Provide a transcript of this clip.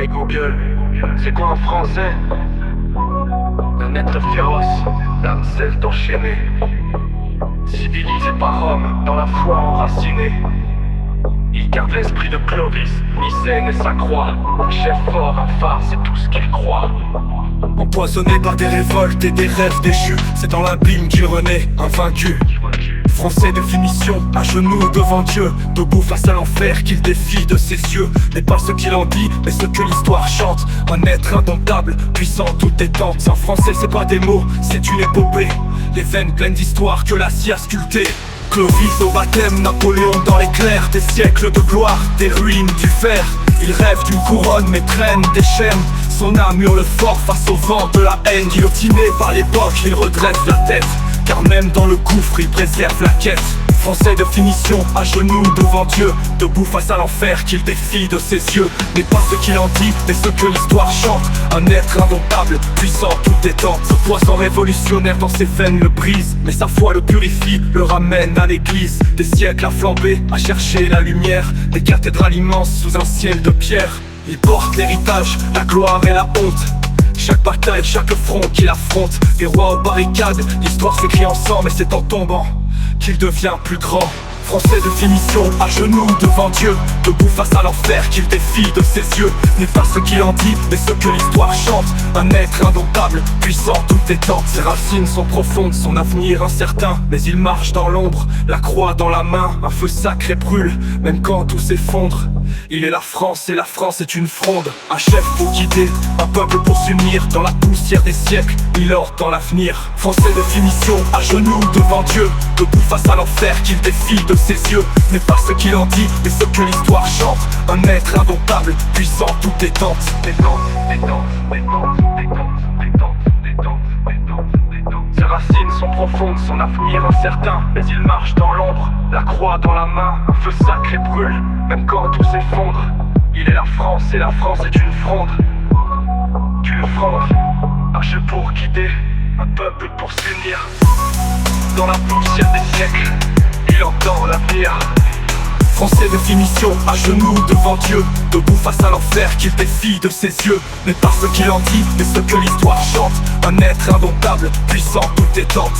Hey Google, c'est quoi en français? Un être féroce, l'âme celte enchaînée, civilisé par Rome, dans la foi enracinée. Il garde l'esprit de Clovis, Mycène et sa croix. Un chef fort, un phare, c'est tout ce qu'il croit. Empoisonné par des révoltes et des rêves déchus, c'est dans l'abîme qu'il renaît, invaincu. Français de finition, à genoux devant Dieu, debout face à l'enfer qu'il défie de ses yeux. N'est pas ce qu'il en dit, mais ce que l'histoire chante. Un être indomptable, puissant toutes les temps. En français c'est pas des mots, c'est une épopée. Les veines pleines d'histoire que l'acier a sculpté. Clovis au baptême, Napoléon dans l'éclair. Des siècles de gloire, des ruines du fer. Il rêve d'une couronne mais traîne des chaînes. Son âme hurle fort face au vent de la haine. Guillotiné par l'époque, il redresse la tête, car même dans le gouffre, il préserve la quête. Français de finition, à genoux devant Dieu, debout face à l'enfer qu'il défie de ses yeux. N'est pas ce qu'il en dit, mais ce que l'histoire chante. Un être indomptable, puissant toutes les temps. Ce poison révolutionnaire dans ses veines le brise, mais sa foi le purifie, le ramène à l'église. Des siècles à flamber, à chercher la lumière. Des cathédrales immenses sous un ciel de pierre. Il porte l'héritage, la gloire et la honte. Chaque bataille, chaque front qu'il affronte. Des rois aux barricades, l'histoire s'écrit ensemble. Et c'est en tombant qu'il devient plus grand. Français de finition, à genoux devant Dieu, debout face à l'enfer qu'il défie de ses yeux. N'est pas ce qu'il en dit, mais ce que l'histoire chante. Un être indomptable, puissant toutes les temps. Ses racines sont profondes, son avenir incertain. Mais il marche dans l'ombre, la croix dans la main. Un feu sacré brûle, même quand tout s'effondre. Il est la France et la France est une fronde. Un chef pour guider, un peuple pour s'unir. Dans la poussière des siècles, il ore dans l'avenir. Français de finition, à genoux devant Dieu, debout face à l'enfer qu'il défie de ses yeux. N'est pas ce qu'il en dit, mais ce que l'histoire chante. Un être indomptable, puissant toutes les tentes. Ses racines sont profondes, son avenir incertain. Mais il marche dans l'ombre, la croix dans la main. Un feu sacré brûle, même quand tout s'effondre. Il est la France et la France est une fronde. Une fronde, un jeu pour guider, un peuple pour s'unir. Dans la poussière des siècles, il entend l'avenir. Français de finition, à genoux devant Dieu, debout face à l'enfer qu'il défie de ses yeux. N'est pas ce qu'il en dit, mais ce que l'histoire chante. Un être indomptable, puissant toutes les tentes.